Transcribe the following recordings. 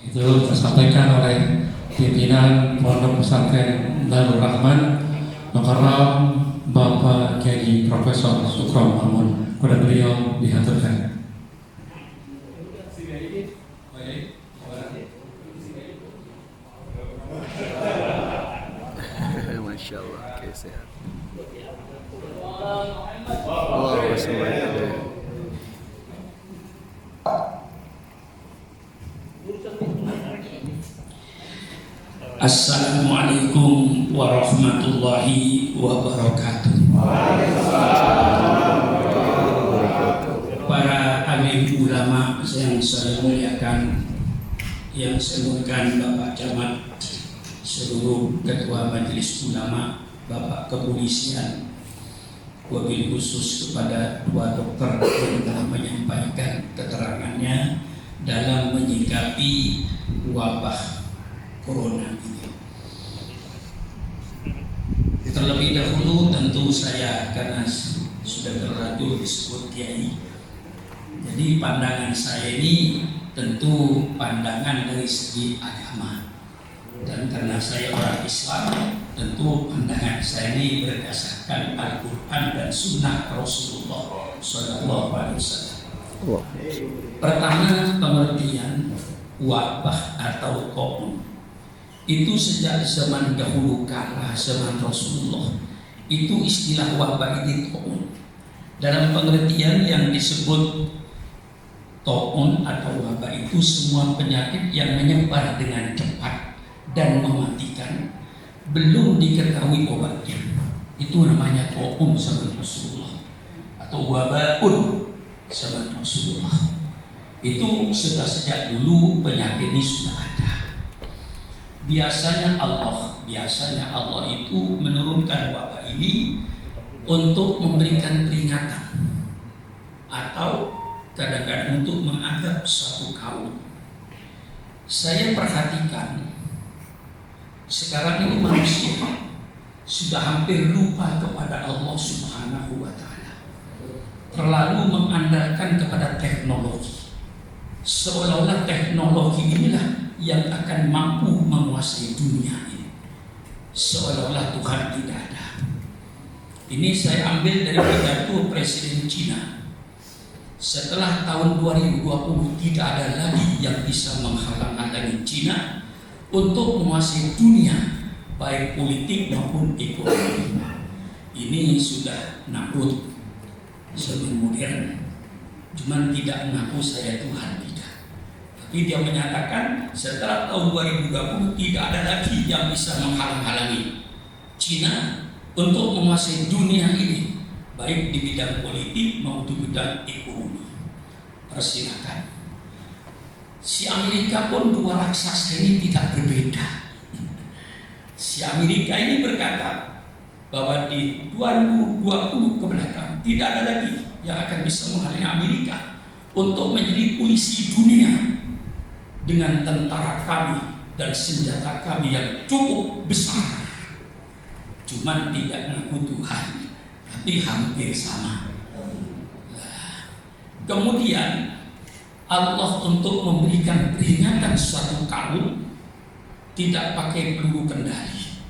Itu disampaikan oleh pimpinan Pondok Pesantren Darul Rahman Mukarram Bapak Kiai Profesor Sukron Mamun. Kepada beliau dihaturkan. Masya Allah, oke, sehat. Wow, semuanya. Assalamualaikum warahmatullahi wabarakatuh. Para alim ulama yang saya muliakan, yang saya muliakan Bapak Camat, seluruh ketua majelis ulama, Bapak Kepolisian, wabil khusus kepada dua dokter yang telah menyampaikan keterangannya dalam menyikapi wabah corona ini. Terlebih dahulu tentu saya, karena sudah terlanjur disebut kiai, jadi pandangan saya ini tentu pandangan dari segi agama, dan karena saya orang Islam, tentu pandangan saya ini berdasarkan Al-Quran dan Sunnah Rasulullah SAW. Pertama, pengertian wabah atau COVID itu sejak zaman dahulu kala, zaman Rasulullah, itu istilah wabah ini ta'un. Dalam pengertian yang disebut ta'un atau wabah itu semua penyakit yang menyebar dengan cepat dan mematikan, belum diketahui obatnya. Itu namanya ta'un zaman Rasulullah, atau wabahun zaman Rasulullah. Itu sudah sejak dulu penyakit ini sudah ada. Biasanya Allah itu menurunkan wabah ini untuk memberikan peringatan atau kadang-kadang untuk menganggap suatu kaum. Saya perhatikan sekarang ini manusia sudah hampir lupa kepada Allah Subhanahu wa Ta'ala, terlalu mengandalkan kepada teknologi, seolah-olah teknologi inilah yang akan mampu menguasai dunia ini, seolah-olah Tuhan tidak ada. Ini saya ambil dari pidato Presiden Cina. Setelah tahun 2020 tidak ada lagi yang bisa menghalang-halangi Cina untuk menguasai dunia, baik politik maupun ekonomi. Ini sudah nakut zaman modern, cuman tidak mengaku saya Tuhan, tidak. Tapi dia menyatakan setelah tahun 2020 tidak ada lagi yang bisa menghalang-halangi Cina untuk menguasai dunia ini, baik di bidang politik maupun di bidang ekonomi. Persilakan. Si Amerika pun dua raksasa ini tidak berbeda. Si Amerika ini berkata bahwa di 2020 ke belakang tidak ada lagi yang akan bisa menghalangi Amerika untuk menjadi polisi dunia dengan tentara kami dan senjata kami yang cukup besar. Cuman tidak mengaku Tuhan, tapi hampir sama. Kemudian Allah untuk memberikan peringatan suatu kaum tidak pakai peluru kendali,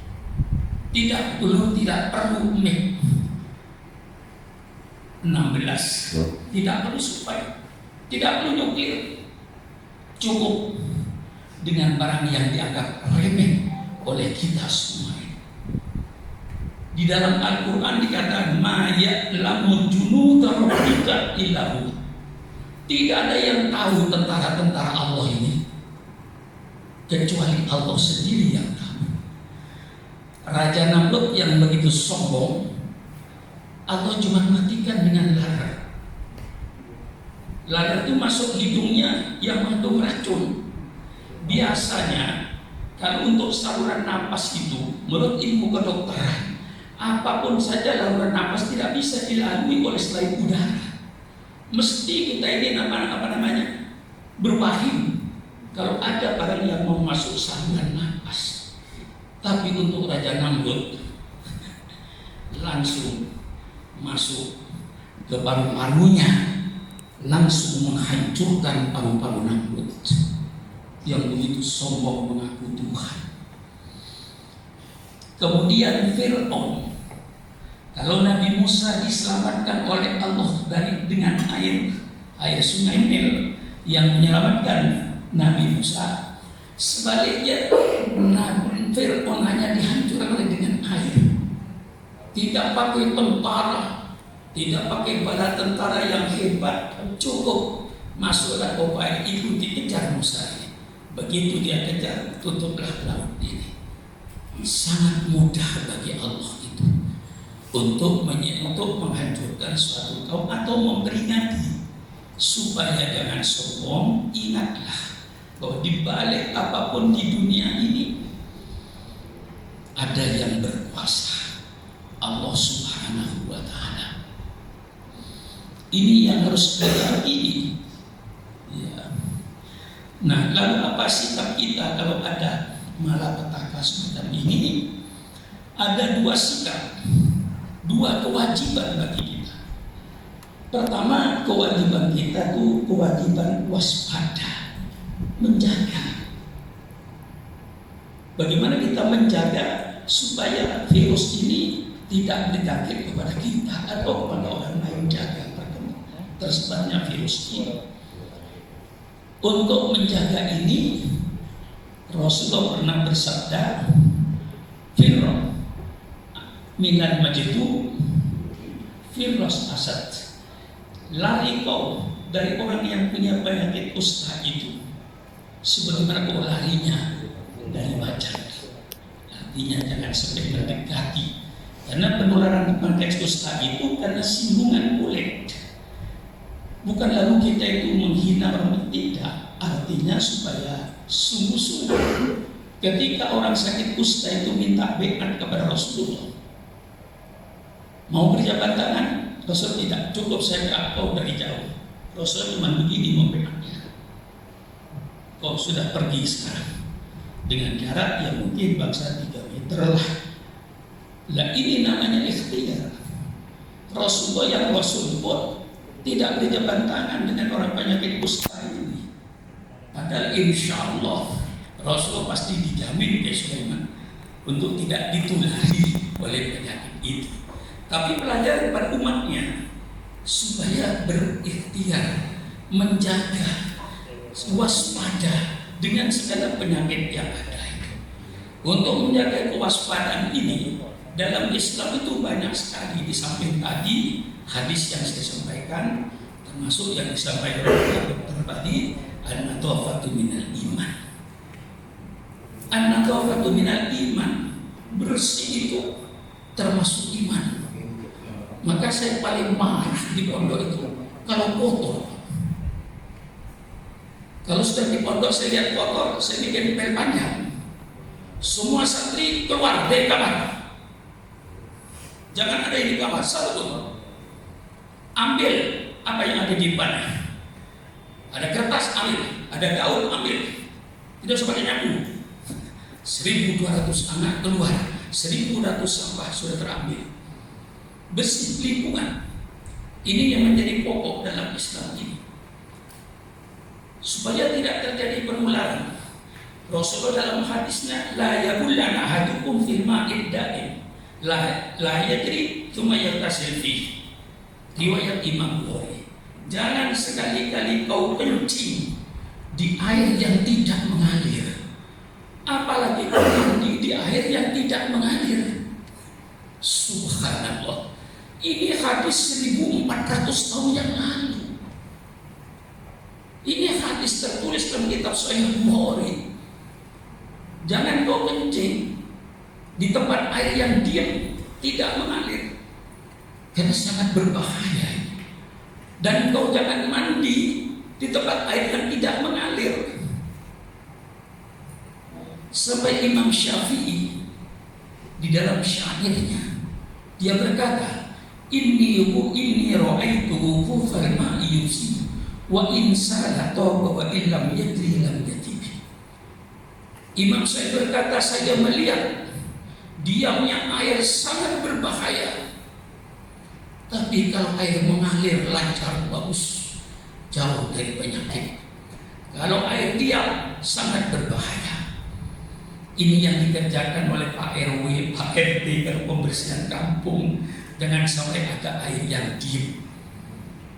tidak perlu MiG 16, tidak perlu supai, tidak perlu nuklir. Cukup dengan barang yang dianggap remeh oleh kita semua. Di dalam Al-Quran dikatakan ma ya'lamu junuda rabbika illa hu. Tidak ada yang tahu tentara-tentara Allah ini kecuali Allah sendiri yang tahu. Raja Namrud yang begitu sombong, Allah cuma matikan dengan larat. Lalat itu masuk hidungnya yang mengandung racun. Biasanya kalau untuk saluran napas itu, menurut ilmu kedokteran, apapun saja saluran napas tidak bisa dilalui oleh selain udara. Mesti kita ini berwahim kalau ada barang yang mau masuk saluran napas. Tapi untuk Raja Namrud langsung masuk ke paru-parunya, langsung menghancurkan paru-paru Namrud. yang begitu sombong mengaku Tuhan. Kemudian Fir'aun. Kalau Nabi Musa diselamatkan oleh Allah dengan air sungai Nil yang menyelamatkan Nabi Musa, sebaliknya Nabi Fir'aun hanya dihancurkan oleh dengan air. Tidak pakai tentara, tidak pakai bala tentara yang hebat, cukup masuklah ke air, ikuti kejar Musa. Begitu dia kejar, tutuplah laut ini. Sangat mudah bagi Allah itu untuk menghancurkan suatu kaum atau memperingati supaya jangan sombong. Ingatlah bahwa di balik apapun di dunia ini ada yang berkuasa, Allah Subhanahu wa Ta'ala. Ini yang harus kita yakini. Ya. Nah, lalu apa sikap kita kalau ada malapetaka semacam ini? Ada dua sikap, dua kewajiban bagi kita. Pertama, kewajiban kita itu kewajiban waspada, menjaga. Bagaimana kita menjaga supaya virus ini tidak berjangkit kepada kita atau kepada orang lain, jaga tersebarnya virus ini. Untuk menjaga ini, Rasulullah pernah bersabda, "Firra minal majdu firras asad." Lari kau dari orang yang punya penyakit kusta itu sebagaimana kau larinya dari macan. Artinya jangan sampai mendekati, karena penularan penyakit kusta itu karena singgungan kulit. Bukan lalu kita itu menghina orang, tidak. Artinya supaya sungguh-sungguh ketika orang sakit kusta itu minta baiat kepada Rasulullah, mau berjabat tangan, Rasul tidak, cukup saya kau dari jauh. Rasul cuma begini membaiatnya. Kau sudah pergi sekarang dengan jarak yang mungkin bangsa 3 meter lah. Lah ini namanya ikhtiar. Rasulullah yang Rasul pun tidak berjabat tangan dengan orang penyakit kusta ini. Padahal insya Allah Rasulullah pasti dijamin oleh Sulaiman untuk tidak ditulari oleh penyakit itu. Tapi pelajaran pada umatnya supaya berikhtiar, menjaga, waspada dengan segala penyakit yang ada. Untuk menjaga kewaspadaan ini dalam Islam itu banyak sekali. Di samping tadi hadis yang saya sampaikan, termasuk yang disampaikan oleh dokter tadi, an-nadhafatu minal iman. An-nadhafatu minal iman, bersih itu termasuk iman. Maka saya paling marah di pondok itu kalau kotor. Kalau sudah di pondok saya lihat kotor, saya bikin pel panjang. Semua santri keluar dari kamar. Jangan ada yang di kamar, satu. Ambil apa yang ada di depannya. Ada kertas, ambil. Ada daun, ambil. Tidak usah pakai nyapu. 1.200 anak keluar, 1.200 sampah sudah terambil. Bersih lingkungan. Ini yang menjadi pokok dalam Islam ini. Supaya tidak terjadi penularan. Rasulullah dalam hadisnya, la yabullana ahadukum fil ma'id da'im. La yadri thumma yartasil fihi. Riwayat Imam Bukhari. Jangan sekali-kali kau kencing di air yang tidak mengalir. Apalagi kau mandi di air yang tidak mengalir. Subhanallah. Ini hadis 1400 tahun yang lalu. Ini hadis tertulis dalam kitab Sahih Bukhari. Jangan kau kencing di tempat air yang diam tidak mengalir, karena sangat berbahaya. Dan kau jangan mandi di tempat air yang tidak mengalir. Sampai Imam Syafi'i di dalam syairnya dia berkata, inni ra'aitu kufar ma'i yusib wa in sala tawba wa illam yadri lam yatib. Imam saya berkata, saya melihat diamnya air sangat berbahaya. Tapi kalau air mengalir lancar bagus, jauh dari penyakit. Kalau air diam sangat berbahaya. Ini yang dikerjakan oleh Pak RW, Pak RT kalau pembersihan kampung, jangan sampai ada air yang diem.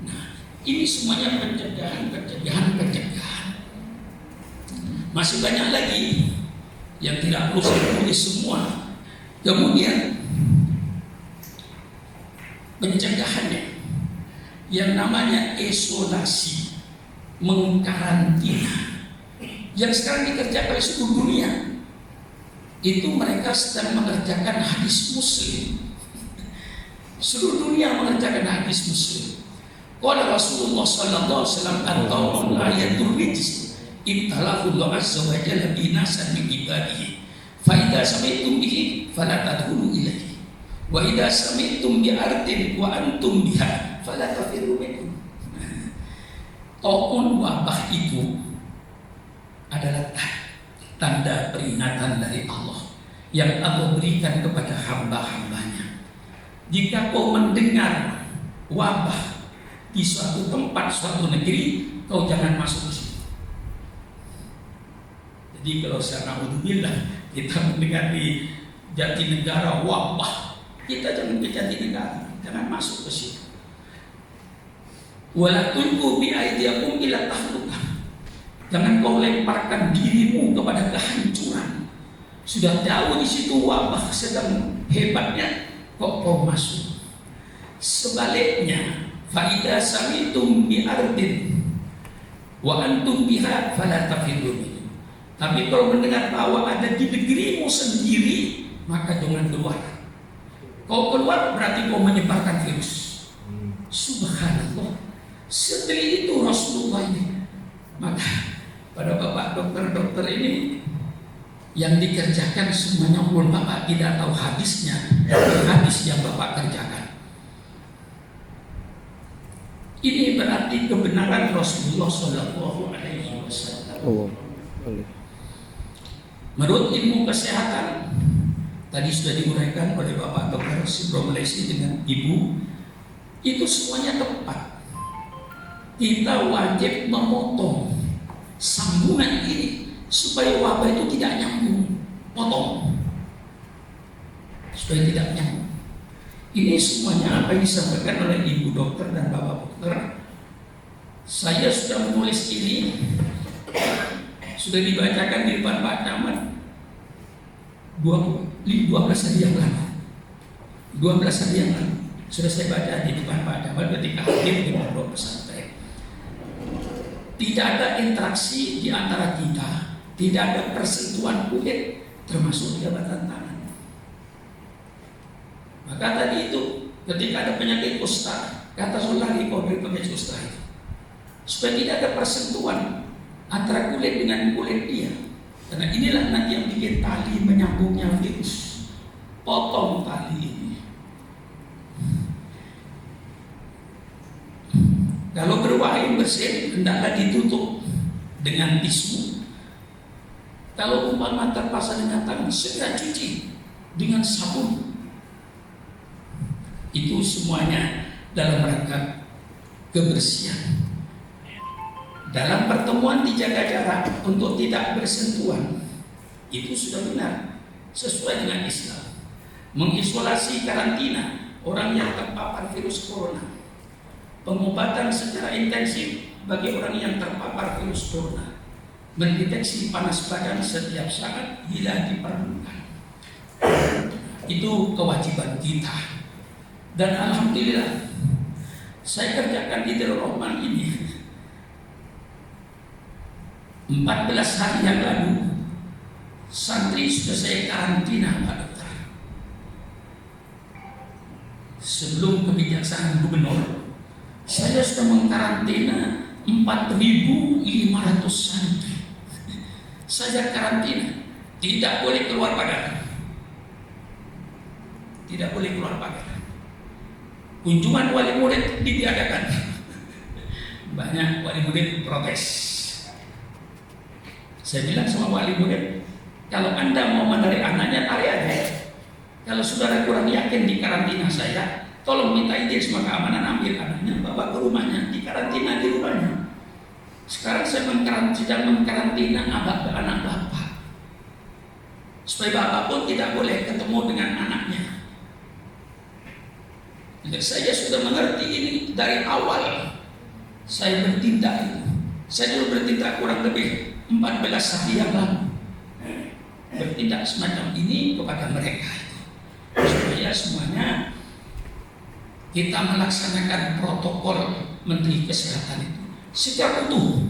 Nah, ini semuanya pencegahan. Masih banyak lagi yang tidak perlu saya tulis semua. Kemudian pencegahannya yang namanya isolasi, mengkarantina, yang sekarang dikerjakan oleh seluruh dunia. Itu mereka sedang mengerjakan hadis Muslim. Seluruh dunia mengerjakan hadis Muslim. Qala Rasulullah sallallahu alaihi wasallam at-tawbah ayatul rijs ibtalahu Allah azza wa jalla binasan min ibadihi fa idza sami'tum bihi fala tadkhulu ilaihi wa idza sami'tum bi ardin wa antum biha fala tafirru minhu. Taun wabah itu adalah tanda peringatan dari Allah yang Allah berikan kepada hamba-hambanya. Jika kau mendengar wabah di suatu tempat, suatu negeri, kau jangan masuk ke situ. Jadi kalau na'udzubillah kita mendengar di Jatinegara wabah, kita jangan ke Jatinegara, jangan masuk ke situ. Wala tulqu bi aydiyakum ila tahlukah. Jangan kau lemparkan dirimu kepada kehancuran. Sudah tahu di situ wabah sedang hebatnya, kok kau masuk. Sebaliknya, fa idza sami'tum bi ardin wa antum biha fala tafirru. Tapi kalau mendengar bahwa ada di negerimu sendiri, maka jangan keluar. Kau keluar berarti kau menyebarkan virus. Subhanallah. Setelah itu Rasulullah ini, maka pada bapak dokter-dokter ini yang dikerjakan semuanya, pun bapak tidak tahu hadisnya, tapi hadis yang bapak kerjakan. Ini berarti kebenaran Rasulullah Shallallahu Alaihi Wasallam. Menurut ilmu kesehatan, tadi sudah diuraikan oleh Bapak Dr. Sibro Malaysia dengan Ibu, itu semuanya tepat. Kita wajib memotong sambungan ini supaya wabah itu tidak nyambung. Potong supaya tidak nyambung. Ini semuanya apa yang disampaikan oleh Ibu Dokter dan Bapak Dokter. Saya sudah menulis ini, sudah dibacakan di depan Pak Camat 12 hari yang lalu. 12 hari yang lalu sudah saya baca di depan Pak Camat ketika hadir di pondok pesantren. Tidak ada interaksi di antara kita, tidak ada persentuhan kulit, termasuk jabatan tangan. Maka tadi itu ketika ada penyakit kusta, kata Sulari kau dari penyakit kusta itu, supaya tidak ada persentuhan antara kulit dengan kulit dia. Karena inilah nanti yang bikin tali menyambungnya virus. Potong tali ini. Kalau berwahyu bersin, hendaklah ditutup dengan tisu. Kalau umpama terpasang dengan tangan, segera cuci dengan sabun. Itu semuanya dalam rangka kebersihan. Dalam pertemuan dijaga jarak untuk tidak bersentuhan. Itu sudah benar, sesuai dengan Islam. Mengisolasi karantina orang yang terpapar virus corona. Pengobatan secara intensif bagi orang yang terpapar virus corona. Mendeteksi panas badan setiap saat bila diperlukan. Itu kewajiban kita. Dan alhamdulillah saya kerjakan di Darul Rahman ini 14 hari yang lalu santri sudah saya karantina, Pak Dokter. Sebelum kebijaksanaan gubernur, saya sudah mengkarantina 4.500 santri. Saya karantina, tidak boleh keluar pagar. Tidak boleh keluar pagar. Kunjungan wali murid ditiadakan. Banyak wali murid protes. Saya bilang sama wali murid, kalau Anda mau menarik anaknya, tarik aja. Kalau saudara kurang yakin di karantina saya, tolong minta izin sama keamanan, ambil anaknya, bawa ke rumahnya, di karantina di rumahnya. Sekarang saya sedang mengkarantina anak bapak, supaya bapak pun tidak boleh ketemu dengan anaknya. Dan saya sudah mengerti ini dari awal saya bertindak itu. Saya dulu bertindak kurang lebih 14 hari yang lalu, bertindak semacam ini kepada mereka itu, supaya semuanya kita melaksanakan protokol Menteri Kesehatan itu secara utuh.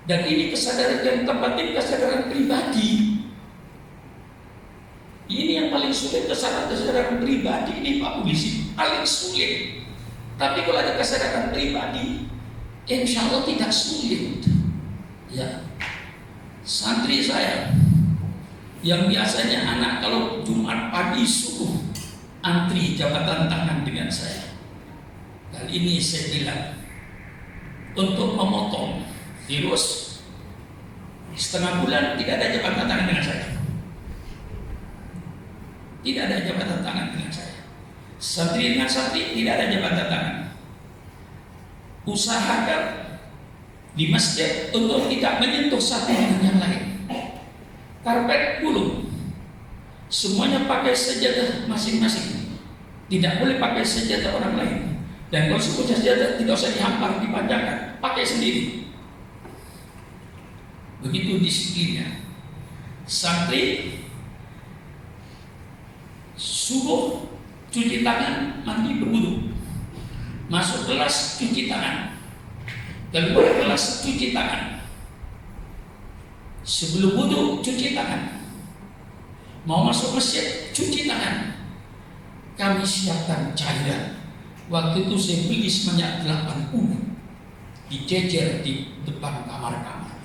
Dan ini kesadaran yang terpenting, kesadaran pribadi. Ini yang paling sulit, kesadaran pribadi ini Pak Polisi paling sulit. Tapi kalau ada kesadaran pribadi, insya Allah tidak sulit. Ya, santri saya yang biasanya anak kalau Jumat pagi subuh antri jabatan tangan dengan saya, kali ini saya bilang untuk memotong virus setengah bulan tidak ada jabatan tangan dengan saya. Tidak ada jabatan tangan dengan saya. Santri dengan santri tidak ada jabatan tangan. Usahakan di masjid untuk tidak menyentuh satu dengan yang lain. Karpet gulung, semuanya pakai sejadah masing-masing. Tidak boleh pakai sejadah orang lain. Dan kalau punya sejadah tidak usah dihampar, dipanjangkan, pakai sendiri. Begitu disiplinnya. Santri subuh cuci tangan, mandi berwudu, masuk kelas cuci tangan, keluar kelas cuci tangan, sebelum wudu cuci tangan, mau masuk masjid cuci tangan. Kami siapkan cairan. Waktu itu saya beli sebanyak 80, dijejer di depan kamar-kamar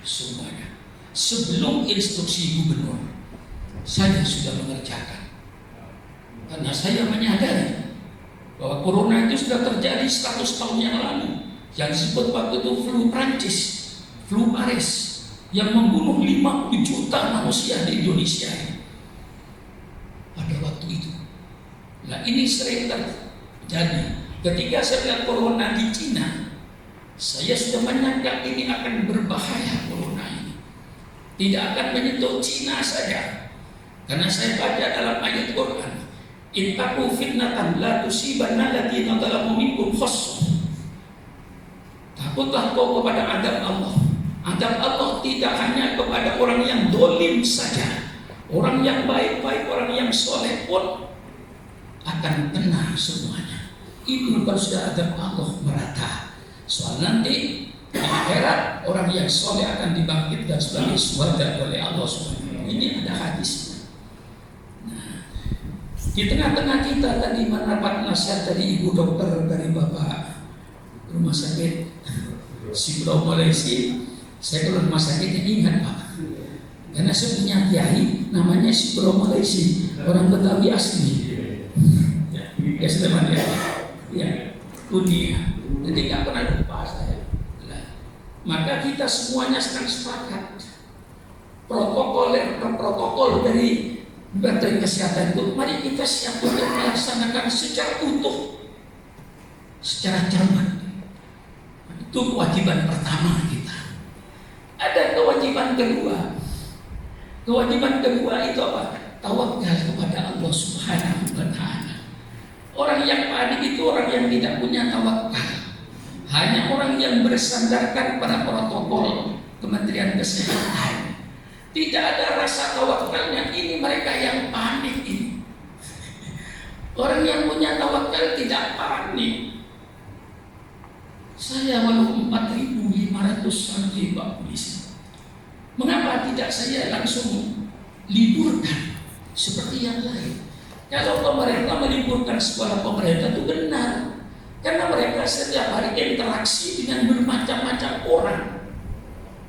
semuanya. Sebelum instruksi gubernur, saya sudah mengerjakan. Karena saya menyadari bahwa corona itu sudah terjadi 100 tahun yang lalu. Yang disebut waktu itu flu Prancis, flu Paris, yang membunuh 50 juta manusia di Indonesia pada waktu itu. Nah, ini sering terjadi. Ketika saya lihat corona di Cina, saya sudah menyangka ini akan berbahaya corona ini. Tidak akan menyentuh Cina saja. Karena saya baca dalam ayat Quran, "Ittaqu fitnatan la tusibanna alladziina zalamu minkum khassah." Takutlah kau kepada adab Allah. Adab Allah tidak hanya kepada orang yang dolim saja. Orang yang baik-baik, orang yang soleh pun akan kena semuanya. Itu kalau sudah adab Allah merata. Soal nanti di akhirat orang yang soleh akan dibangkitkan sebagai syuhada oleh Allah SWT. Ini ada hadisnya. Nah, di tengah-tengah kita tadi mendapat nasihat dari ibu dokter, dari bapak rumah sakit Sibro Malaysia. Saya kalau rumah sakitnya ingat Pak, karena saya punya kiai namanya Sibro Malaysia, orang Betawi asli. Ya sudah ya, ya dunia. Jadi nggak pernah lupa saya. Nah, maka kita semuanya sekarang sepakat protokol dari Menteri Kesehatan itu, mari kita siap untuk melaksanakan secara utuh, secara cermat. Itu kewajiban pertama kita. Ada kewajiban kedua. Kewajiban kedua itu apa? Tawakal kepada Allah Subhanahu wa Ta'ala. Orang yang panik itu orang yang tidak punya tawakal. Hanya orang yang bersandarkan pada protokol Kementerian Kesehatan. Tidak ada rasa tawakalnya. Ini mereka yang panik ini. Orang yang punya tawakal tidak panik. Saya walau 4.500 santri Pak Polisi. Mengapa tidak saya langsung liburkan seperti yang lain? Kalau pemerintah meliburkan sekolah pemerintah itu benar, karena mereka setiap hari interaksi dengan bermacam-macam orang.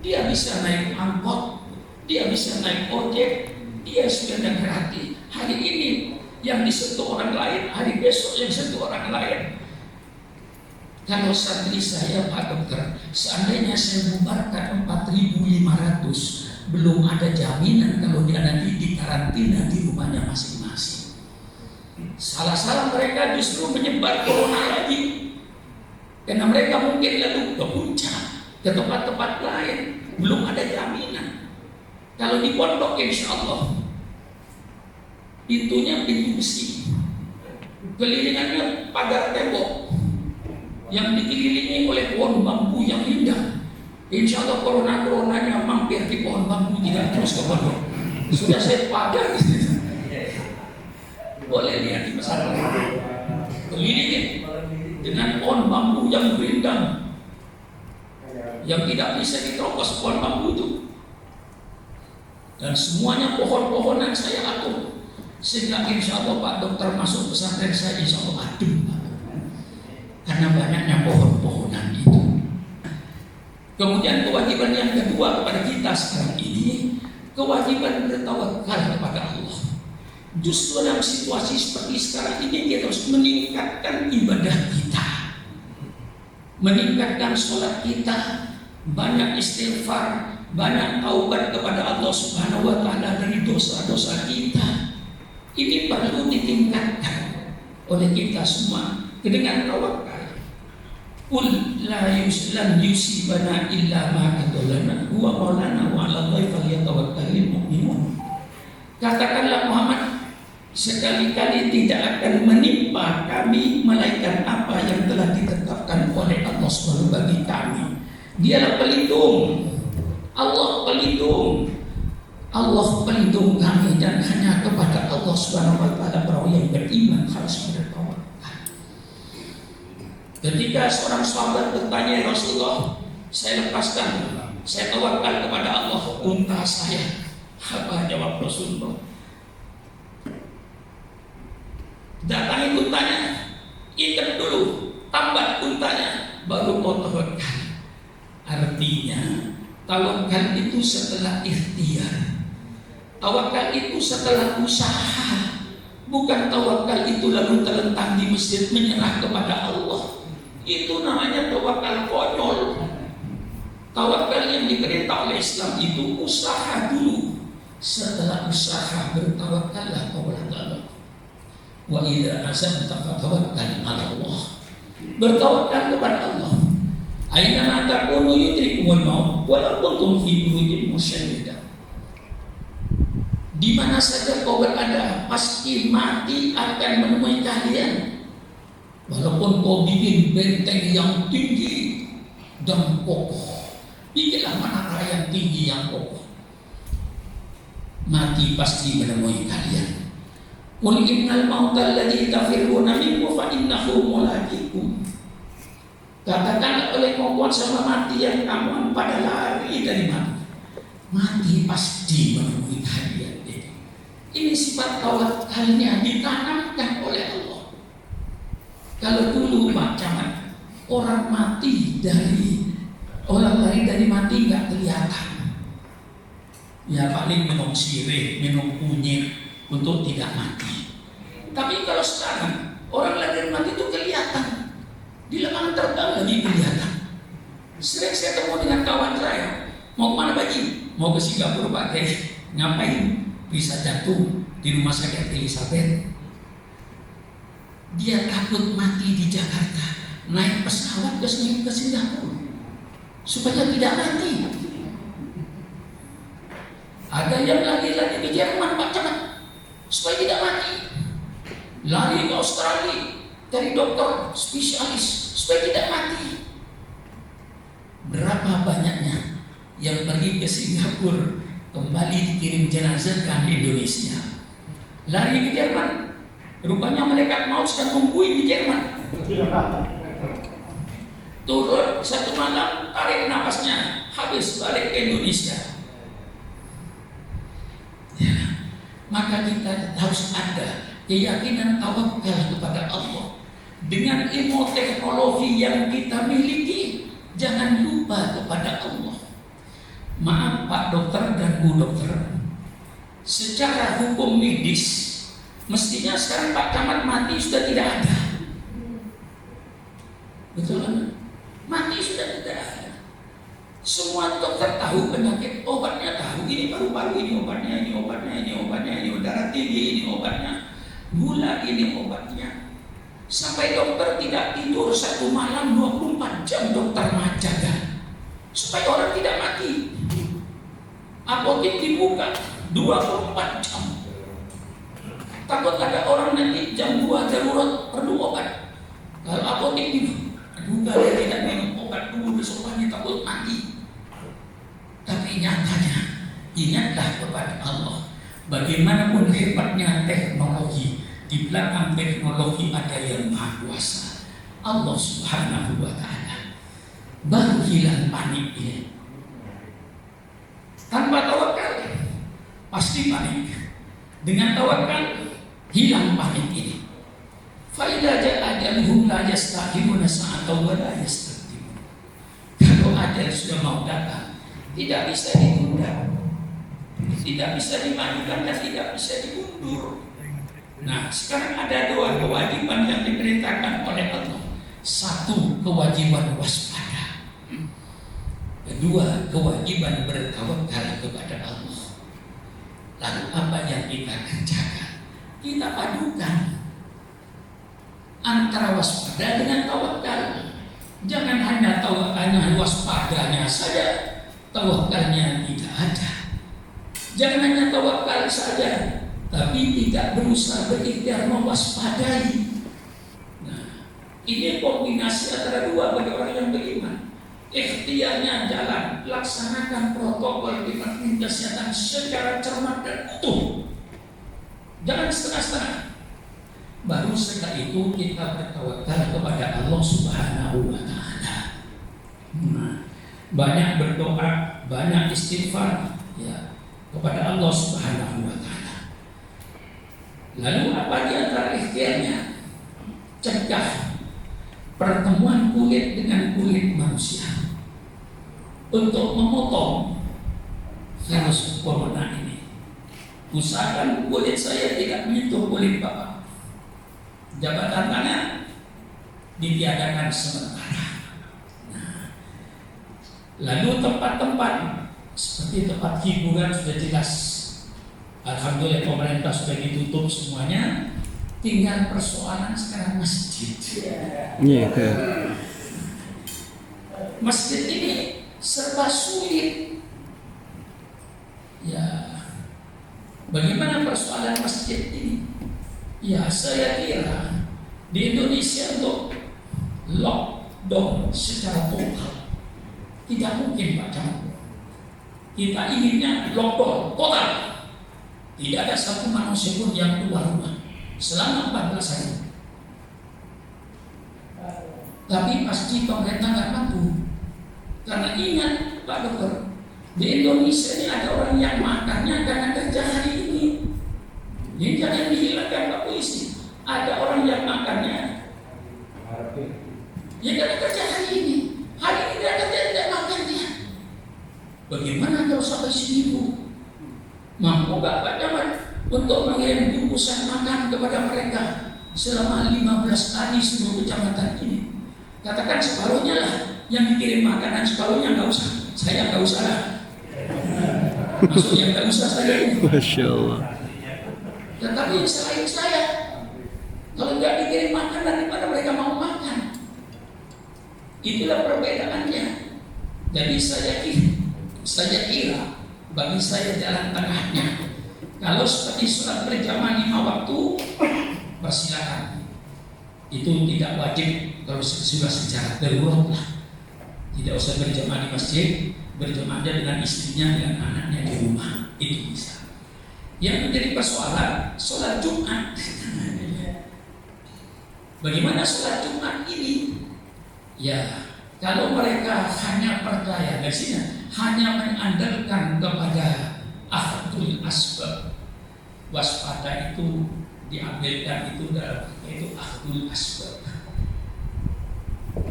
Dia bisa naik angkot, dia bisa naik ojek, dia sudah berarti hari ini yang disentuh orang lain, hari besok yang sentuh orang lain. Kalau santri saya Pak Dokter, seandainya saya bubarkan 4.500, belum ada jaminan kalau dia nanti dikarantina di rumahnya masing-masing. Salah-salah mereka justru menyebar corona lagi, karena mereka mungkin lalu ke puncak. ke tempat-tempat lain, belum ada jaminan. Kalau di pondok insya Allah pintunya pintu besi, kelilingannya pagar tembok yang dikelilingi oleh pohon bambu yang indah. Insya Allah corona-coronanya mampir di pohon bambu, tidak terus ke pondok. Sudah saya pagar. Boleh lihat di masyarakat, kelilingi dengan pohon bambu yang rindang, yang tidak bisa diterobos pohon bambu itu. Dan semuanya pohon-pohonan saya atur, sehingga insya Allah Pak Dokter masuk pesantren saya insya Allah adem, karena banyaknya pohon-pohonan itu. Kemudian kewajiban yang kedua kepada kita sekarang ini, kewajiban bertawakal kepada Allah. Justru dalam situasi seperti sekarang ini kita harus meningkatkan ibadah kita, meningkatkan sholat kita, banyak istighfar, banyak taubat kepada Allah Subhanahu wa taala dari dosa-dosa kita. Ini perlu ditingkatkan oleh kita semua dengan tawakal. Qul la yusibana illa ma qadalana huwa maulana wa 'ala Allahi falyatawakkalul mu'minun. Katakanlah Muhammad, sekali-kali tidak akan menimpa kami melainkan apa yang telah ditetapkan oleh Allah SWT bagi kami. Dialah pelindung, Allah pelindung, Allah pelindung kami, dan hanya kepada Allah SWT orang yang beriman harus bertawakal. Ketika seorang sahabat bertanya, ya Rasulullah, saya lepaskan, saya tawakal kepada Allah unta saya. Apa jawab Rasulullah? Datangi untanya, ikat dulu, tambat untanya, baru kau tawakal. Artinya tawakal itu setelah ikhtiar, tawakal itu setelah usaha. Bukan tawakal itu lalu terlentang di masjid menyerah kepada Allah. Itu namanya tawakal konyol. Tawakal yang diperintah oleh Islam itu usaha dulu. Setelah usaha bertawakallah kepada Allah. Wa idza azamta fatawakkal 'ala Allah. Bertawakal kepada Allah. Aina ma takunu yudrikumul maut wa la kuntum fi burujin musyayyidah. Di mana saja kau berada, pasti mati akan menemui kalian. Walaupun kau bikin benteng yang tinggi dan kokoh, bikinlah menara yang tinggi yang kokoh, mati pasti menemui kalian. Qul innal mauta alladzi tafirruna minhu fa innahu mulaqikum. Katakan oleh Muhammad sama mati yang kamu pada lari dari mati, mati pasti menemui kalian. Ini sifat tawakalnya ditanamkan oleh Allah. Kalau dulu Pak Camat, orang mati orang lari dari mati nggak kelihatan. Ya paling minum sirih, minum kunyit untuk tidak mati. Tapi kalau sekarang orang lari dari mati itu kelihatan, di lapangan terbang lagi kelihatan. Sering saya ketemu dengan kawan saya, mau kemana Baji? Mau ke Singapura Pak Teh. Ngapain? Bisa jatuh di rumah sakit Elizabeth. Dia takut mati di Jakarta, naik pesawat ke Singapura supaya tidak mati. Ada yang lari-lari di Jerman Pak Camat supaya tidak mati, lari ke Australia dari dokter spesialis supaya tidak mati. Berapa banyaknya yang pergi ke Singapura kembali dikirim jenazah ke Indonesia, lari ke Jerman. Rupanya malaikat maut sedang nungguin di Jerman. Turun satu malam, tarik napasnya, habis balik ke Indonesia. Ya, maka kita harus ada keyakinan tawakal kepada Allah. Dengan ilmu teknologi yang kita miliki, jangan lupa kepada Allah. Maaf Pak Dokter dan Bu Dokter, secara hukum medis mestinya sekarang Pak Camat mati sudah tidak ada. Betul kan? Mati sudah tidak ada. Semua dokter tahu penyakit, obatnya tahu. Ini paru-paru, ini obatnya, ini obatnya, ini obatnya, ini darah tinggi, ini obatnya, gula, ini obatnya. Sampai dokter tidak tidur satu malam 24 jam dokter menjaga supaya orang tidak mati. Apotek dibuka 24 jam. Takut ada orang nanti jam 2 darurat perlu obat. Kalau apotek dibuka, dia tidak minum obat dulu, besok pagi takut mati. Tapi nyatanya ingatlah kepada Allah. Bagaimanapun hebatnya teknologi, di belakang teknologi ada yang maha kuasa, Allah Subhanahu wa ta'ala. Baru hilang panik ini. Tanpa tawakal pasti panik. Dengan tawakal hilang panik ini. Fa idza ja'a ajaluhum la yasta'khiruna sa'atan wa la yastaqdimun. Kalau ajal sudah mau datang, tidak bisa ditunda, tidak bisa dimajukan dan tidak bisa diundur. Nah, sekarang ada dua kewajiban yang diperintahkan oleh Allah. Satu, kewajiban waspada. Kedua, kewajiban bertawakal kepada Allah. Lalu apa yang kita kerjakan? Kita padukan antara waspada dengan tawakal. Jangan hanya waspadanya saja, tawakalnya tidak ada. Jangan hanya tawakal saja, tapi tidak berusaha berikhtiar mewaspadai. Nah, ini kombinasi antara dua bagi orang yang beriman. Ikhtiarnya jalan, laksanakan protokol Departemen Kesehatan secara cermat dan utuh. Jangan setengah-setengah. Baru setelah itu kita bertawakal kepada Allah Subhanahu wa ta'ala. Nah, banyak berdoa, banyak istighfar ya kepada Allah Subhanahu wa ta'ala. Lalu apa di antara ikhtiarnya? Cegah pertemuan kulit dengan kulit manusia untuk memotong virus corona ini. Usahakan kulit saya tidak menyentuh kulit Bapak. Jabatan tangan ditiadakan sementara. Nah, lalu tempat-tempat seperti tempat hiburan sudah jelas. Alhamdulillah pemerintah sudah ditutup semuanya. Tinggal persoalan sekarang masjid. Masjid ini serba sulit. Ya, bagaimana persoalan masjid ini? Ya, saya kira di Indonesia untuk lockdown secara total tidak mungkin, Pak Camat. Kita inginnya lockdown total. Tidak ada satu manusia pun yang keluar rumah selama 14 hari. Tapi pasti pemerintah nggak mampu. Karena ingat Pak Dokter, di Indonesia ini ada orang yang makannya karena kerja hari ini. Ini jangan dihilangkan Pak Polisi. Ada orang yang makannya ya karena kerja hari ini. Hari ini dia kerja tidak makan dia. Bagaimana kalau sampai seminggu? Mampu gak Pak Camat untuk mengirim bungkusan makan kepada mereka selama 15 hari seluruh kecamatan ini? Katakan separuhnya lah yang dikirim makanan, separuhnya nggak usah. Saya nggak usah lah. Maksudnya nggak usah saya. Masya Allah. Tetapi selain saya, kalau nggak dikirim makan dari mana mereka mau makan? Itulah perbedaannya. Jadi saya kira bagi saya jalan tengahnya. Kalau seperti sholat berjamaah 5 waktu, persilakan. Itu tidak wajib kalau sudah secara darurat lah. Tidak usah berjamaah di masjid, berjamaah dengan istrinya, dengan anaknya di rumah. Itu bisa. Yang menjadi persoalan sholat Jumat. Bagaimana sholat Jumat ini? Ya, kalau mereka hanya percaya dari sini, hanya mengandalkan kepada akhdul asbab, waspada itu diambilkan itu dalam itu akhdul asbab,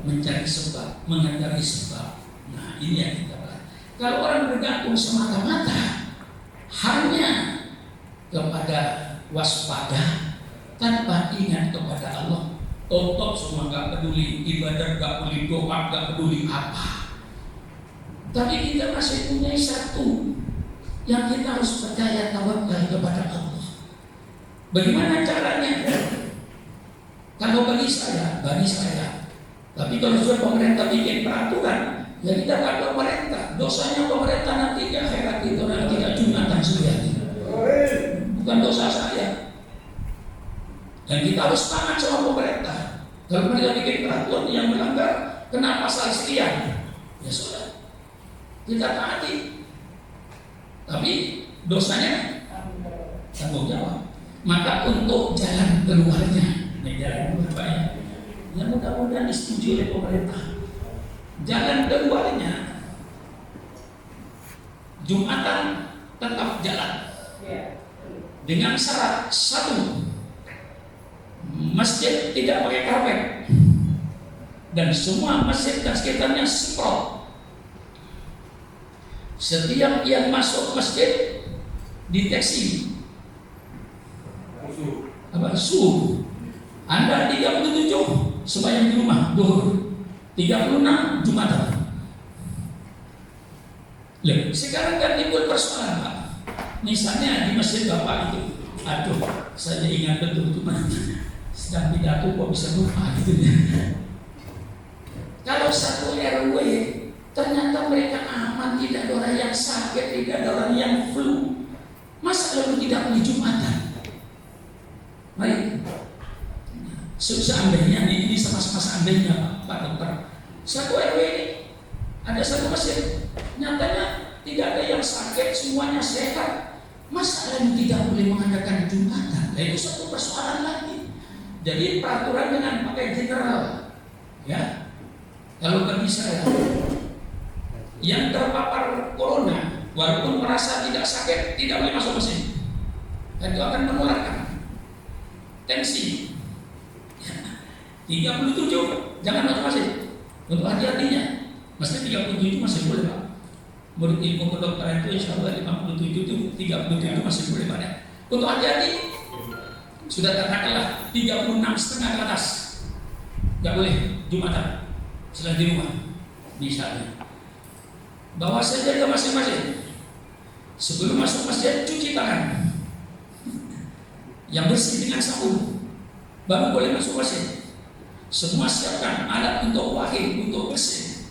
mencari sebab, mengandalkan sebab. Nah, ini yang kita bahas. Kalau orang bergantung semata-mata hanya kepada waspada tanpa ingat kepada Allah, totok semua nggak peduli ibadah, nggak peduli doa, nggak peduli apa. Tapi kita masih punya satu yang kita harus percaya, tawakal kepada Allah. Bagaimana caranya? Kalau bagi saya. Tapi kalau sudah pemerintah bikin peraturan, Ya kita kata pemerintah, dosanya pemerintah nanti di akhirat itu nanti tidak Jumatan suriati. Bukan dosa saya. Dan kita harus taat sama pemerintah. Kalau mereka bikin peraturan yang melanggar, kena pasal sekian, ya sudah, kita taati. Tapi dosanya tanggung jawab. Maka untuk jalan keluarnya, jalan keluarnya, yang mudah-mudahan disetujui oleh pemerintah. Jalan keluarnya, Jumatan tetap jalan dengan syarat satu, masjid tidak pakai karpet dan semua masjid dan sekitarnya semprot. Setiap yang masuk masjid deteksi suhu. Anda 37 sembahyang di rumah duhur, 36 Jumatan. Loh, sekarang kan timbul persoalan, Pak. Misalnya di masjid Bapak itu, aduh, saya ingat betul itu sedang pidato kok bisa lupa gitu ya. Kalau satu RW ternyata mereka aman, tidak ada orang yang sakit, tidak ada orang yang flu, masa lalu tidak boleh Jumatan? Mari, seandainya ini sama-sama seandainya Pak Dokter, satu RW ini ada satu masjid, nyatanya tidak ada yang sakit, semuanya sehat, masa lalu tidak boleh mengadakan Jumatan? Nah, itu satu persoalan lagi. Jadi peraturan dengan pakai general, ya. Kalau bagi saya yang terpapar corona, walaupun merasa tidak sakit, tidak boleh masuk masjid. Dan itu akan menularkan tensi. 37 jangan masuk masjid. Untuk hati-hatinya, masjid 37 masih boleh, Pak. Menurut ilmu kedokteran itu insya Allah 57 itu 37 masih boleh, Pak. Untuk hati-hati, sudah katakanlah 36,5 ke atas nggak boleh Jumatan setelah di rumah. Misalnya bawa saja ke masing-masing, sebelum masuk masjid cuci tangan yang bersih dengan sabun, baru boleh masuk masjid. Semua siapkan alat untuk wahid, untuk bersih.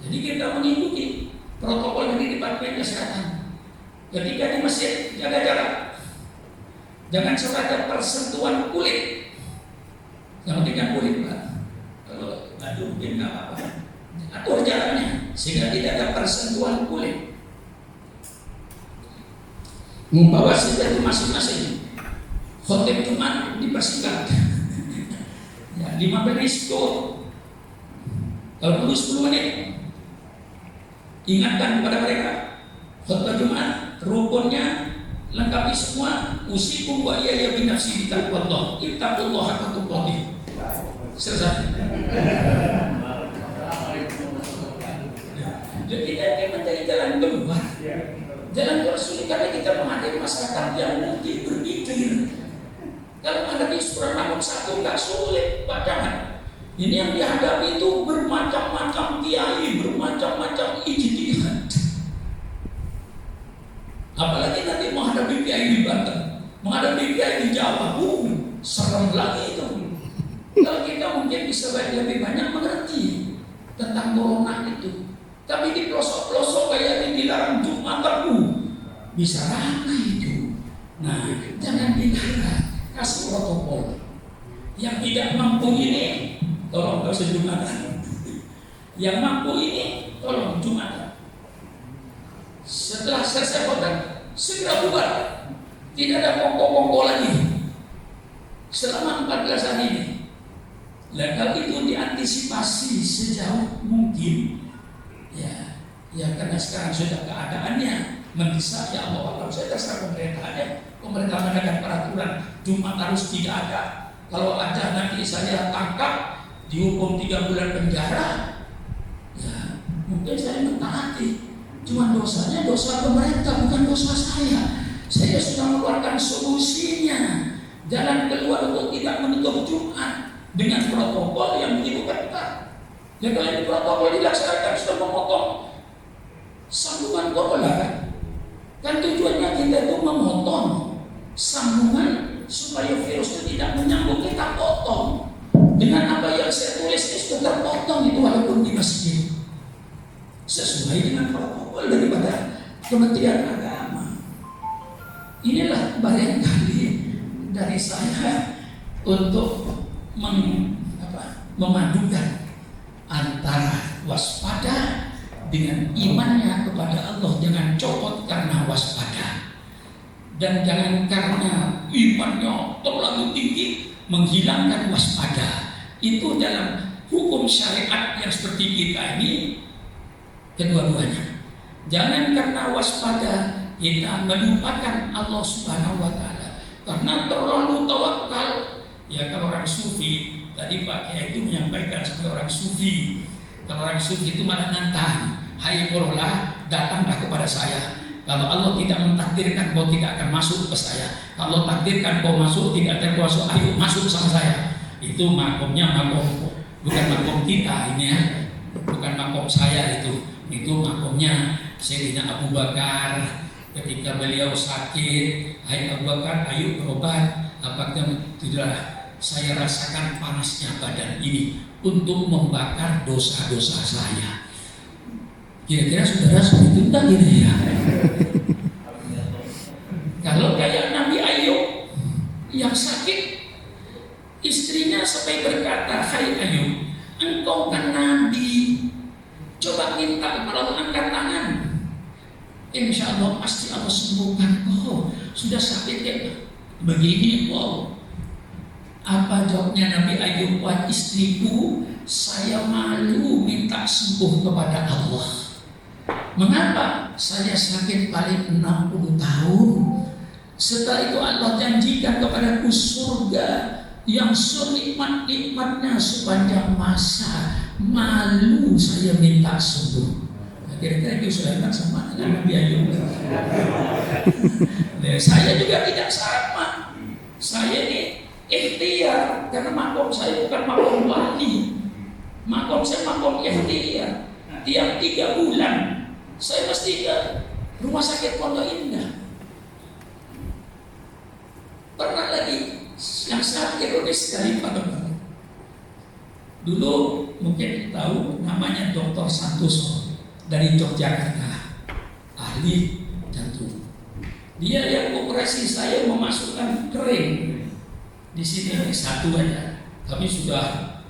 Jadi kita mengikuti protokol dari Departemen Kesehatan. Ketika di masjid jaga jarak, jangan sampai ada persentuhan kulit. Yang penting kan kulit, Pak. Kalau ngadu mungkin nggak apa-apa. Atur jaraknya sehingga tidak ada persentuhan kulit. Membawa senjata masing-masing. Khotib Jumat dipersingkat. Ya, 5 menit cukup. Kalau perlu 10 menit. Ingatkan kepada mereka, khotbah Jumat rukunnya lengkapi semua. Usikum wa iyaya binafsi bitaqwallah. Ittaqullaha haqqa tuqatih. Selesai. Jadi kita ingin mencari jalan keluar. Jalan keluar sulit karena kita menghadapi masyarakat yang mungkin berpikir. Kalau menghadapi surah Namun 1 nggak sulit, Pak, jangan. Ini yang dihadapi itu bermacam-macam kiai, bermacam-macam ijtihad. Apalagi nanti menghadapi kiai di Banten, menghadapi kiai di Jawa, serem lagi itu. Kalau kita mungkin bisa lebih banyak mengerti tentang corona itu, tapi di pelosok-pelosok kayak ini dilarang Jumatan, bisa ramai itu. Nah, jangan dilarang, kasih protokol. Yang tidak mampu ini, tolong gak usah Jumatan. Yang mampu ini, tolong Jumatan. Setelah selesai khotbah, segera bubar. Tidak ada pokok-pokok lagi selama 14 hari ini. Kalau itu diantisipasi sejauh mungkin, ya karena sekarang sudah keadaannya mendesak, ya Allah, kalau saya terserah pemerintahnya. Pemerintah mengadakan peraturan Jumat harus tidak ada. Kalau ada nanti saya tangkap, dihukum 3 bulan penjara. Ya mungkin saya mentaati. Cuma dosanya dosa pemerintah, bukan dosa saya. Saya sudah mengeluarkan solusinya, jalan keluar untuk tidak menutup Jumat dengan protokol yang begitu ketat. Ya kalau ini protokol dilaksanakan sudah memotong sambungan corona kan tujuannya kita itu memotong sambungan supaya virus itu tidak menyambung, kita potong. Dengan apa yang saya tulis ini sudah terpotong itu walaupun di masjid, sesuai dengan protokol daripada Kementerian Agama. Inilah barangkali dari saya untuk memadukan antara waspada dengan imannya kepada Allah. Jangan copot karena waspada, dan jangan karena imannya terlalu tinggi menghilangkan waspada. Itu dalam hukum syariat yang seperti kita ini, kedua-duanya. Jangan karena waspada kita melupakan Allah Subhanahu wa Ta'ala karena terlalu tawakal. Ya, kalau orang sufi, tadi Pak Kiai itu menyampaikan sebagai orang sufi. Kalau orang sufi itu malah nantang, hai porolah, datanglah kepada saya. Kalau Allah tidak mentakdirkan kau tidak akan masuk ke saya, kalau takdirkan kau masuk tidak terkuasa, ayo masuk sama saya. Itu makomnya makom, bukan makom kita ini ya, bukan makom saya itu makomnya Sayyidina Abu Bakar ketika beliau sakit. Hai Abu Bakar, ayo berobat. Apakah tidak saya rasakan panasnya badan ini untuk membakar dosa-dosa saya? Kira-kira saudara seperti itu tak gini ya? Kalau kayak Nabi Ayub yang sakit, istrinya sampai berkata, hai Ayub, engkau kan Nabi, coba minta kalau angkat tangan, insya Allah pasti Allah sembuhkan kau. Sudah sakit ya begini kau. Apa jawabnya Nabi Ayub? Wah istriku, saya malu minta sembuh kepada Allah. Mengapa? Saya sakit paling 60 tahun. Setelah itu Allah janjikan kepadaku surga yang senikmat-nikmatnya sepanjang masa. Malu saya minta sembuh. Kira-kira itu Sulaiman sama dengan Nabi Ayub. Saya juga tidak sama. Saya ini ikhtiar, karena makom saya bukan makom wali. Makom saya makom ikhtiar. Tiap 3 bulan saya mesti ke rumah sakit Pondok Indah. Pernah lagi yang sangat ironis sekali Pak Dokter. Dulu mungkin tahu namanya Dr. Santoso dari Yogyakarta, ahli jantung. Dia yang operasi saya memasukkan kering di sini satu aja. Tapi sudah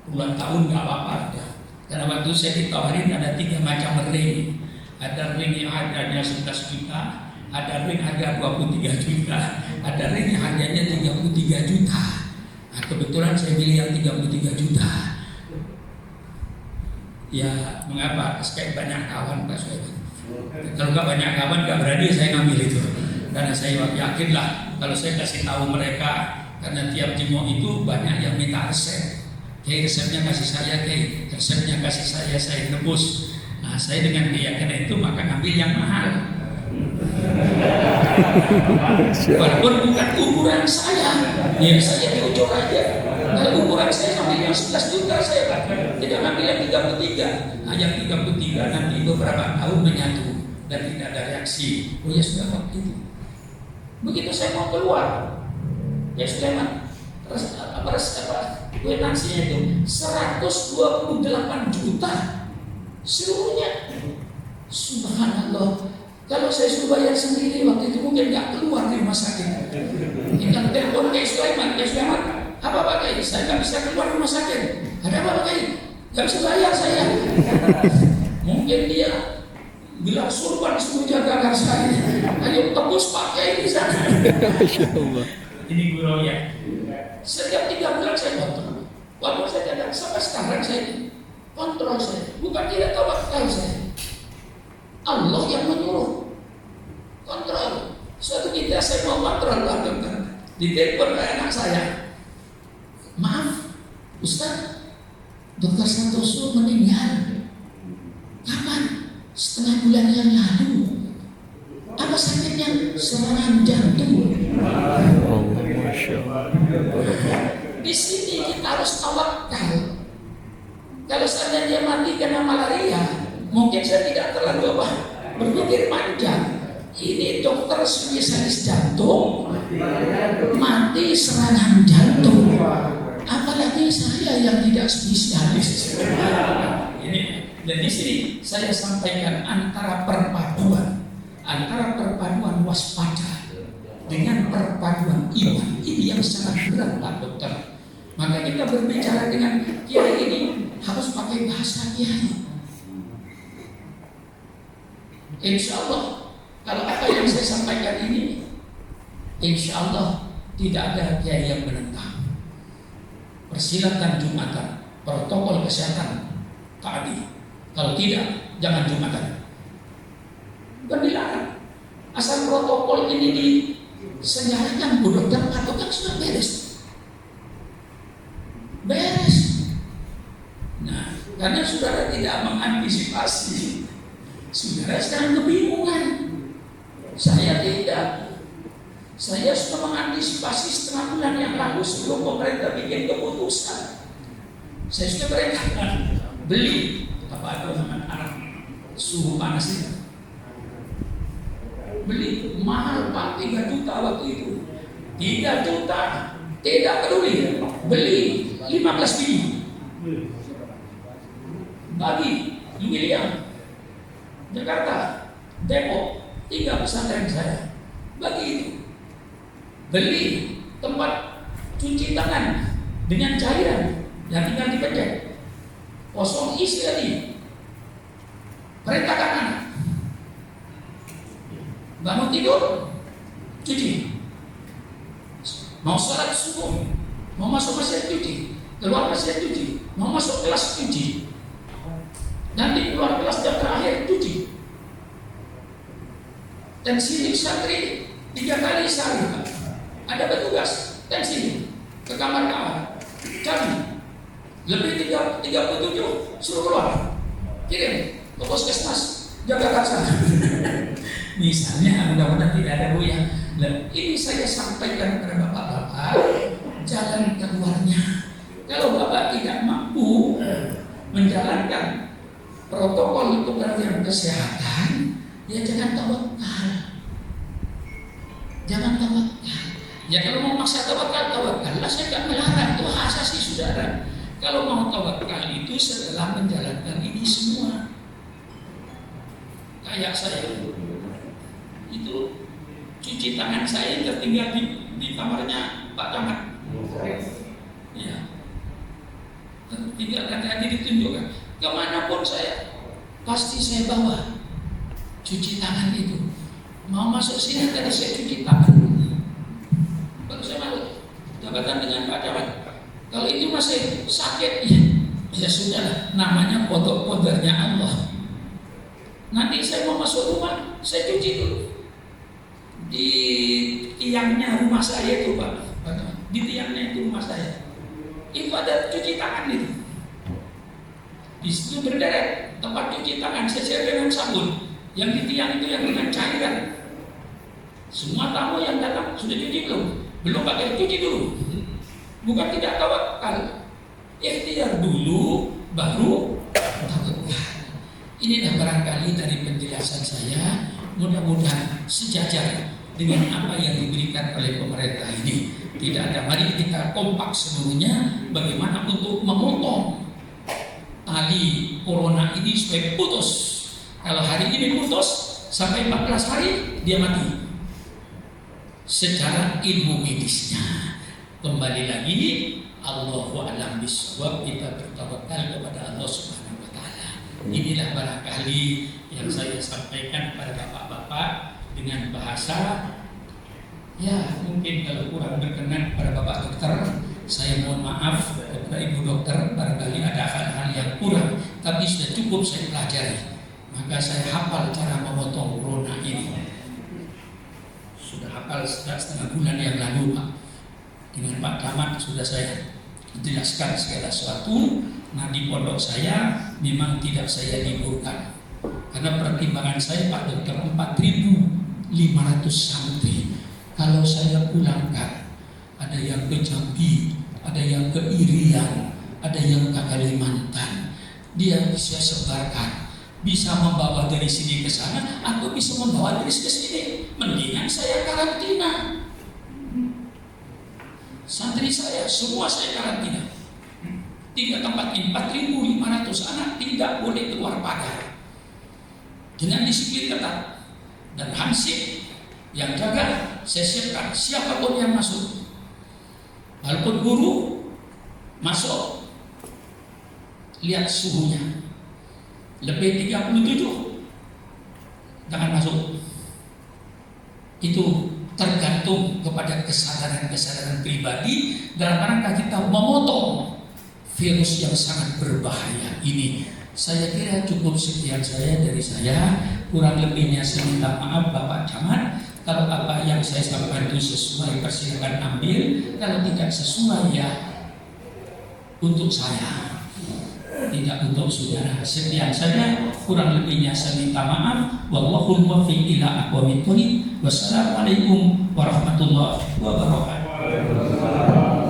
puluhan tahun nggak apa-apa. Karena waktu saya ditawarin ada 3 macam ring. Ada ring yang harganya 11 juta, ada ring harga 23 juta, ada ring yang harganya 33 juta. Nah, kebetulan saya pilih yang 33 juta. Ya, mengapa? Sekali banyak kawan Pak Soeban. Kalau nggak banyak kawan nggak berani saya ngambil itu. Karena saya yakin lah kalau saya kasih tahu mereka, karena tiap jemo itu banyak yang minta resep. Resepnya kasih saya, resepnya kasih saya nebus. Nah, saya dengan keyakinan itu maka ngambil yang mahal. Walaupun bukan ukuran saya, ya saya diukur aja. Kalau ukuran saya ngambil yang 11 juta saya tidak ngambil yang 33. Nah, yang 33 nanti beberapa tahun menyatu dan tidak ada reaksi. Oh ya sudah waktu itu. Begitu saya mau keluar, ya sudah man, kwitansinya itu 128 juta seluruhnya. Subhanallah. Kalau saya suruh bayar sendiri waktu itu mungkin nggak keluar dari rumah sakit. Kita telepon Kiai Sulaiman, apa Pak Kiai? Saya nggak bisa keluar rumah sakit. Ada apa Pak Kiai? Nggak bisa bayar saya. Mungkin dia bilang surban suruh jaga agar saya. Ayo tebus Pak Kiai di sana. Ini guru ya. Setiap 3 bulan saya kontrol. Walaupun saya tidak sampai sekarang saya kontrol saya. Bukan tidak tawakal saya. Allah yang menyuruh kontrol. Suatu ketika saya mau kontrol Pak Dokter, ditelepon anak saya. Maaf, Ustaz, Dokter Santoso meninggal. Kapan? Setengah bulan yang lalu. Apa sakitnya? Serangan jantung. Di sini kita harus tawakal. Kalau seandainya dia mati karena malaria, mungkin saya tidak terlalu berpikir panjang. Ini dokter spesialis jantung mati serangan jantung. Apalagi saya yang tidak spesialis. Ini dan di sini saya sampaikan antara perpaduan waspada dengan perpaduan iman ini yang sangat berat, Pak Dokter. Maka kita berbicara dengan kiai ini harus pakai bahasa kiai. Insya Allah kalau apa yang saya sampaikan ini, insya Allah tidak ada kiai yang menentang. Persilahkan Jumatan, protokol kesehatan taati. Kalau tidak, jangan Jumatan. Bukan dilarang. Asal protokol ini diselenggarakan, Bu Dokter, patokan sudah beres. Nah, karena saudara tidak mengantisipasi, saudara sedang kebingungan. Saya tidak. Saya sudah mengantisipasi setengah bulan yang lalu sebelum pemerintah bikin keputusan. Saya sudah berencana beli apa anak suhu panas itu. Beli mahal Pak, 3 juta waktu itu. 3 juta, tidak peduli. Beli 15 biji. Bagi William, Jakarta, Depok, 3 pesantren saya. Bagi itu. Beli tempat cuci tangan dengan cairan yang tinggal dipencet. Kosong isi lagi. Perintahkan anak. Bangun tidur, cuci. Mau sholat subuh, mau masuk masjid cuci, keluar masjid cuci, mau masuk kelas cuci. Nanti keluar kelas jam terakhir cuci. Tensi santri 3 kali sehari, Pak. Ada petugas tensi ke kamar-kamar. Cari lebih 37 suruh keluar. Kirim ke puskesmas Jakarta sana. Misalnya, mudah-mudahan tidak ada Bu ya. Dan ini saya sampaikan kepada bapak-bapak, jalan keluarnya. Kalau bapak tidak mampu menjalankan protokol untuk kepentingan kesehatan, ya jangan tawakal. Jangan tawakal. Ya kalau mau maksa tawakal, tawakallah. Saya tidak melarang, itu hak asasi saudara. Kalau mau tawakal itu setelah menjalankan ini semua. Kayak saya itu cuci tangan saya tertinggal di kamarnya Pak Camat. Ya, tertinggal tadi ditunjukkan. Kemanapun saya pasti saya bawa cuci tangan itu. Mau masuk sini tadi saya cuci tangan. Baru saya masuk jabatan dengan Pak Camat. Kalau itu masih sakit, ya sudah, namanya kodok-kodoknya Allah. Nanti saya mau masuk rumah, saya cuci dulu. Di tiangnya rumah saya itu Pak, di tiangnya itu rumah saya. Itu ada cuci tangan itu. Di situ berderet tempat cuci tangan sesuai dengan sabun. Yang di tiang itu yang dengan cairan. Semua tamu yang datang sudah cuci belum? Belum pakai cuci dulu. Bukan tidak tawakal. Ikhtiar dulu, baru tawakal. Inilah barangkali dari penjelasan saya, mudah-mudahan sejajar dengan apa yang diberikan oleh pemerintah ini. Tidak ada, mari kita kompak seluruhnya bagaimana untuk memotong tali corona ini supaya putus. Kalau hari ini putus, sampai 14 hari dia mati. Secara ilmu medisnya. Kembali lagi, Allahu a'lam bishawab, kita bertawakal kepada Allah Subhanahu wa taala. Inilah barangkali yang saya sampaikan kepada bapak-bapak dengan bahasa ya mungkin kalau kurang berkenan kepada bapak dokter, saya mohon maaf kepada ibu dokter, barangkali ada hal-hal yang kurang, tapi sudah cukup saya pelajari. Maka saya hafal cara memotong corona ini. Sudah hafal setengah bulan yang lalu Pak. Dengan Pak Camat sudah saya jelaskan segala sesuatu. Nah di pondok saya memang tidak saya liburkan. Karena pertimbangan saya Pak Dokter 4.500 santri. Kalau saya pulangkan, ada yang ke Jambi, ada yang ke Irian, ada yang ke Kalimantan. Dia bisa sebarkan, bisa membawa dari sini ke sana, atau bisa membawa dari sini ke sini. Mendingan saya karantina. Santri saya semua saya karantina. 3 tempat ini 4.500 anak tidak boleh keluar pagar dengan disiplin ketat, dan hansip yang jaga saya siapkan siapapun yang masuk, walaupun guru masuk lihat suhunya lebih 37 jangan masuk. Itu tergantung kepada kesadaran pribadi dalam rangka kita memotong virus yang sangat berbahaya ini. Saya kira cukup sekian dari saya. Kurang lebihnya saya minta maaf Bapak Camat. Kalau apa yang saya sampaikan itu sesuai, persilakan ambil. Kalau tidak sesuai, ya untuk saya, tidak untuk saudara. Sekian saja. Kurang lebihnya saya minta maaf. Wallahul muwaffiq ila aqwamit thoriq. Wassalamualaikum warahmatullahi wabarakatuh.